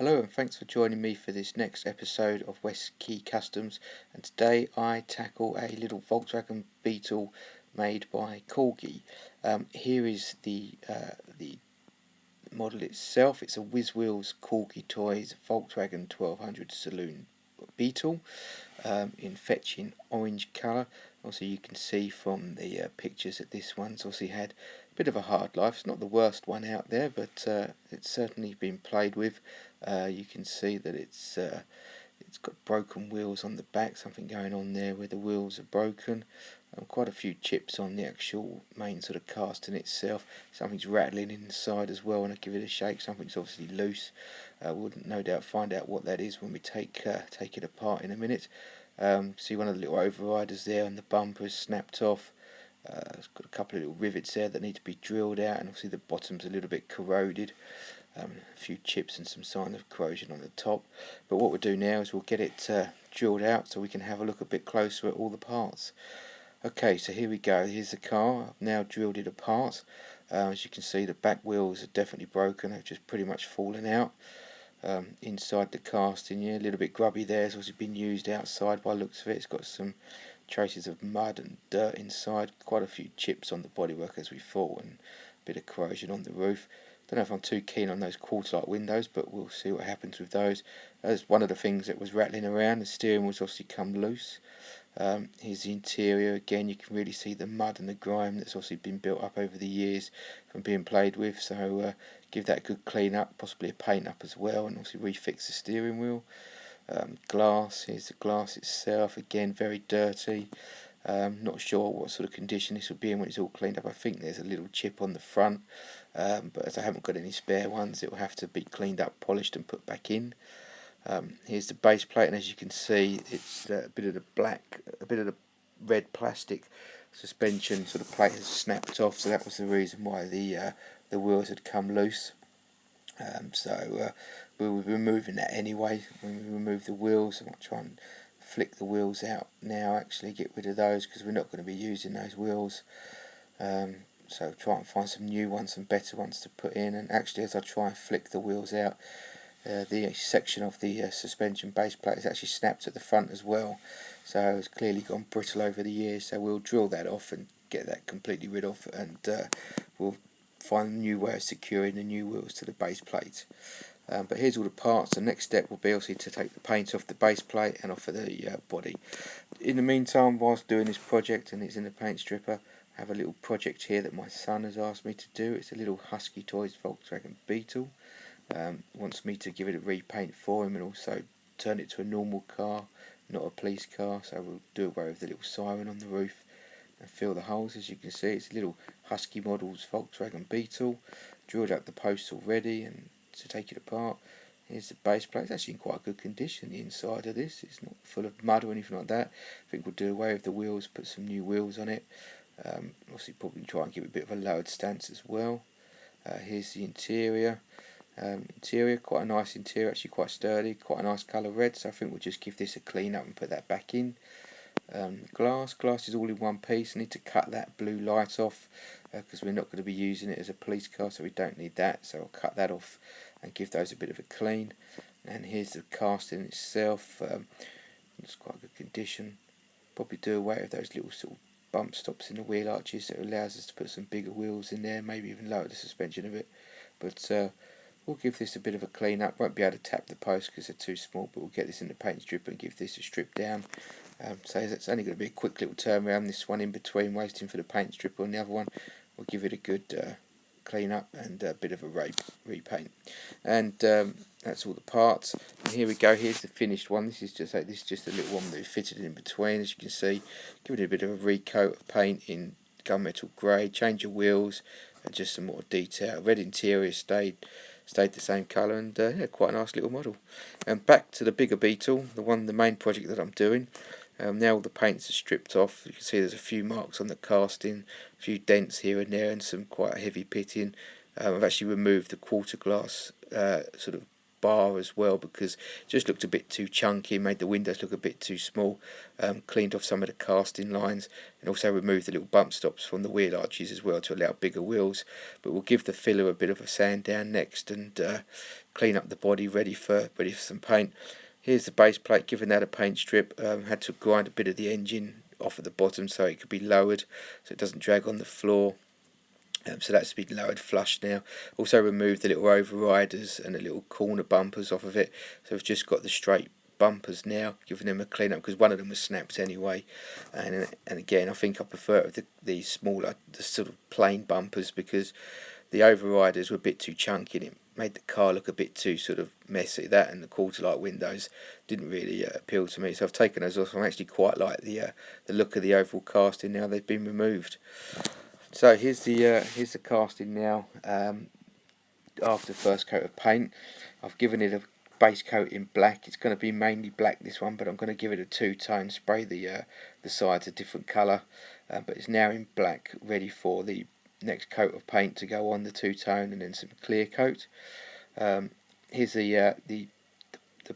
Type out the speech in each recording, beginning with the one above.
Hello and thanks for joining me for this next episode of West Key Customs, and today I tackle a little Volkswagen Beetle made by Corgi. Here is the model itself. It's a Whizzwheel's Corgi Toys Volkswagen 1200 Saloon Beetle in fetching orange colour. Also you can see from the pictures that this one's obviously had a bit of a hard life. It's not the worst one out there, but it's certainly been played with. You can see that it's got broken wheels on the back, something going on there where the wheels are broken. Quite a few chips on the actual main sort of casting itself. Something's rattling inside as well when I give it a shake. Something's obviously loose. We'll no doubt find out what that is when we take it apart in a minute. See one of the little overriders there and the bumper is snapped off. It's got a couple of little rivets there that need to be drilled out, and obviously the bottom's a little bit corroded. A few chips and some sign of corrosion on the top. But what we'll do now is we'll get it drilled out so we can have a look a bit closer at all the parts. Okay, so here we go. Here's the car. I've now drilled it apart. As you can see, the back wheels are definitely broken. They've just pretty much fallen out. Inside the casting, yeah, a little bit grubby there. It's also been used outside by the looks of it. It's got some traces of mud and dirt inside. Quite a few chips on the bodywork as we thought, and a bit of corrosion on the roof. Don't know if I'm too keen on those quarter-light windows, but we'll see what happens with those. As one of the things that was rattling around, the steering wheel's obviously come loose. Here's the interior. Again, you can really see the mud and the grime that's obviously been built up over the years from being played with, so give that a good clean up, possibly a paint up as well, and obviously refix the steering wheel. Glass, here's the glass itself, again very dirty. Not sure what sort of condition this will be in when it's all cleaned up. I think there's a little chip on the front, but as I haven't got any spare ones, it will have to be cleaned up, polished and put back in. Here's the base plate, and as you can see, it's a bit of the red plastic suspension sort of plate has snapped off, so that was the reason why the wheels had come loose. We'll be removing that anyway. When we remove the wheels, I might try and flick the wheels out now, actually get rid of those, because we're not going to be using those wheels. So try and find some new ones, some better ones to put in. And actually, as I try and flick the wheels out, the section of the suspension base plate is actually snapped at the front as well, so it's clearly gone brittle over the years. So we'll drill that off and get that completely rid of, and we'll find a new way of securing the new wheels to the base plate. But here's all the parts. The next step will be obviously to take the paint off the base plate and off of the body. In the meantime, whilst doing this project and it's in the paint stripper, I have a little project here that my son has asked me to do. It's a little Husky Toys Volkswagen Beetle. Wants me to give it a repaint for him and also turn it to a normal car, not a police car. So we'll do away with the little siren on the roof and fill the holes. As you can see, it's a little Husky Models Volkswagen Beetle. Drilled out the posts already and to take it apart. Here's the base plate. It's actually in quite good condition, the inside of this. It's not full of mud or anything like that. I think we'll do away with the wheels, put some new wheels on it. Obviously probably try and give it a bit of a lowered stance as well. Here's the interior. Quite a nice interior, actually quite sturdy, quite a nice colour red, so I think we'll just give this a clean up and put that back in. Glass is all in one piece. I need to cut that blue light off because we're not going to be using it as a police car, so we don't need that, so I'll cut that off and give those a bit of a clean. And here's the casting itself. It's quite good condition. Probably do away with those little sort of bump stops in the wheel arches. That allows us to put some bigger wheels in there, maybe even lower the suspension a bit, but we'll give this a bit of a clean up. Won't be able to tap the posts because they're too small, but we'll get this in the paint stripper and give this a strip down. So it's only going to be a quick little turnaround, this one in between, waiting for the paint stripper, and the other one we'll give it a good clean up and a bit of a repaint. And that's all the parts. And here we go. Here's the finished one. This is just a little one that we fitted in between. As you can see, give it a bit of a recoat of paint in gunmetal grey. Change your wheels and just some more detail. Red interior stayed the same colour, and yeah, quite a nice little model. And back to the bigger Beetle, the main project that I'm doing. Now all the paints are stripped off. You can see there's a few marks on the casting, a few dents here and there, and some quite heavy pitting. I've actually removed the quarter glass sort of bar as well because it just looked a bit too chunky, made the windows look a bit too small. Cleaned off some of the casting lines and also removed the little bump stops from the wheel arches as well to allow bigger wheels. But we'll give the filler a bit of a sand down next and clean up the body, ready for some paint. Here's the base plate, giving that a paint strip. Had to grind a bit of the engine off at the bottom so it could be lowered, so it doesn't drag on the floor. So that's been lowered flush now. Also removed the little overriders and the little corner bumpers off of it. So we've just got the straight bumpers now, giving them a clean up because one of them was snapped anyway. And again, I think I prefer the smaller, the sort of plain bumpers, because the overriders were a bit too chunky and it made the car look a bit too sort of messy. That and the quarter light windows didn't really appeal to me, so I've taken those off. I actually quite like the look of the overall casting now they've been removed. So here's the casting now after the first coat of paint. I've given it a base coat in black. It's going to be mainly black, this one, but I'm going to give it a two-tone, spray the sides a different colour, but it's now in black, ready for the next coat of paint to go on the two-tone, and then some clear coat. Here's the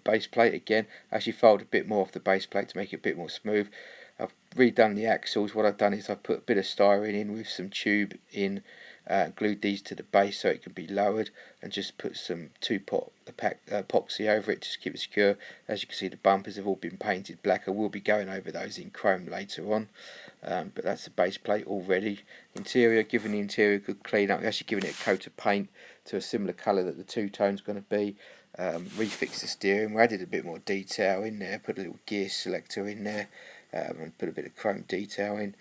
base plate again. I actually folded a bit more off the base plate to make it a bit more smooth. I've redone the axles. What I've done is I've put a bit of styrene in with some tube in, glued these to the base so it can be lowered, and just put some two-pot epoxy over it just to keep it secure. As you can see, the bumpers have all been painted black. I will be going over those in chrome later on, but that's the base plate all ready. Interior, giving the interior a good clean up, actually giving it a coat of paint to a similar colour that the two-tone's going to be. Refixed the steering wheel, added a bit more detail in there, put a little gear selector in there, and put a bit of chrome detail in.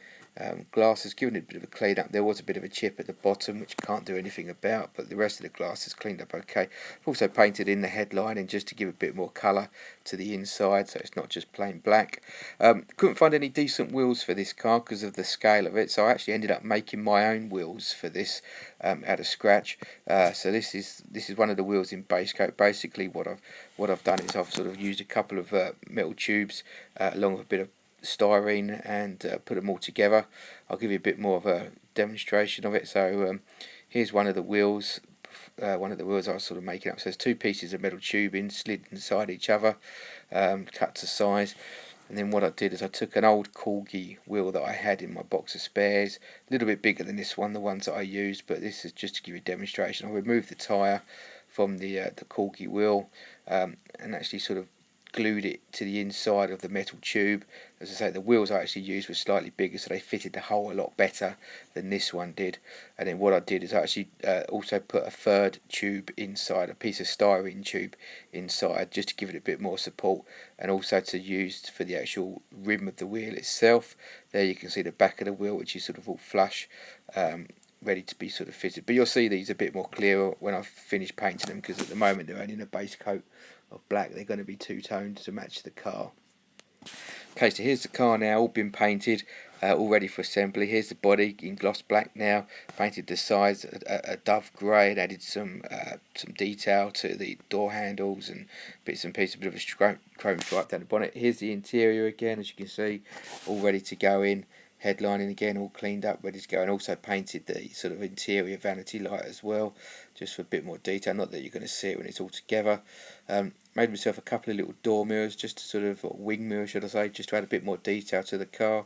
Glass has given it a bit of a clean up. There was a bit of a chip at the bottom which you can't do anything about, but the rest of the glass is cleaned up okay. I've also painted in the headlining just to give a bit more colour to the inside, so it's not just plain black. Couldn't find any decent wheels for this car because of the scale of it, so I actually ended up making my own wheels for this out of scratch. So this is one of the wheels in base coat. Basically what I've done is I've sort of used a couple of metal tubes along with a bit of styrene and put them all together. I'll give you a bit more of a demonstration of it. So here's one of the wheels. One of the wheels I was sort of making up. So there's two pieces of metal tubing slid inside each other, cut to size. And then what I did is I took an old Corgi wheel that I had in my box of spares, a little bit bigger than this one, the ones that I used, but this is just to give you a demonstration. I removed the tyre from the Corgi wheel and actually sort of glued it to the inside of the metal tube. As I say, the wheels I actually used were slightly bigger, so they fitted the hole a lot better than this one did. And then what I did is I actually also put a third tube inside, a piece of styrene tube inside, just to give it a bit more support, and also to use for the actual rim of the wheel itself. There you can see the back of the wheel, which is sort of all flush, ready to be sort of fitted. But you'll see these a bit more clearer when I've finished painting them, because at the moment they're only in a base coat of black. They're going to be two-toned to match the car. Okay, so here's the car now, all been painted, all ready for assembly. Here's the body in gloss black now, painted the sides a dove grey, and added some detail to the door handles and bits and pieces, a bit of a chrome stripe down the bonnet. Here's the interior again, as you can see, all ready to go in. Headlining again, all cleaned up, ready to go, and also painted the sort of interior vanity light as well, just for a bit more detail. Not that you're going to see it when it's all together. Made myself a couple of little door mirrors, just to sort of, or wing mirrors should I say, just to add a bit more detail to the car.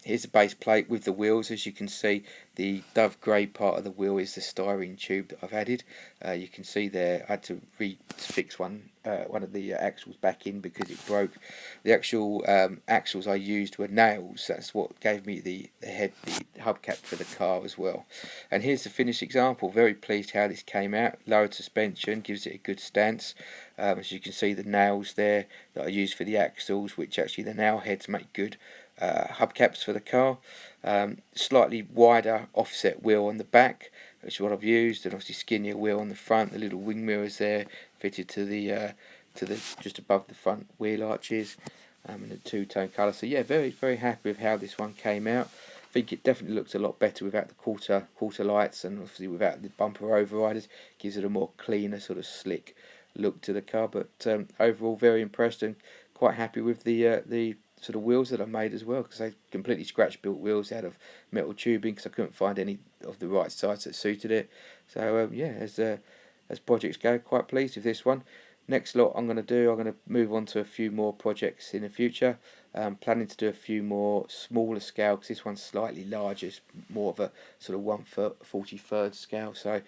Here's the base plate with the wheels. As you can see, the dove grey part of the wheel is the styrene tube that I've added. You can see there I had to fix one of the axles back in because it broke. The actual axles I used were nails. That's what gave me the hubcap for the car as well. And here's the finished example. Very pleased how this came out. Lowered suspension gives it a good stance. As you can see, the nails there that I used for the axles, which actually the nail heads make good hubcaps for the car. Slightly wider offset wheel on the back, which is what I've used, and obviously skinnier wheel on the front. The little wing mirrors there fitted to the just above the front wheel arches, in a two-tone colour. So yeah, very very happy with how this one came out. I think it definitely looks a lot better without the quarter lights, and obviously without the bumper overriders. Gives it a more cleaner, sort of slick look to the car. But overall, very impressed and quite happy with the sort of wheels that I made as well, because I completely scratch built wheels out of metal tubing because I couldn't find any of the right size that suited it. So yeah, as projects go, quite pleased with this one. Next lot I'm going to move on to a few more projects in the future. Planning to do a few more smaller scale, because this one's slightly larger, it's more of a sort of 1/43 scale. So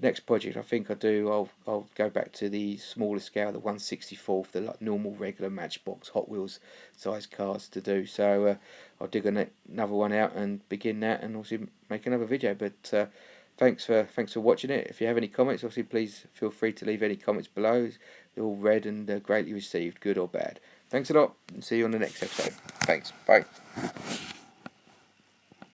next project I think I do, I'll go back to the smaller scale, the 1/64th, the like normal regular Matchbox Hot Wheels size cars to do. So I'll dig another one out and begin that, and also make another video. But thanks for watching it. If you have any comments, obviously please feel free to leave any comments below. They're all read and greatly received, good or bad. Thanks a lot, and see you on the next episode. Thanks. Bye.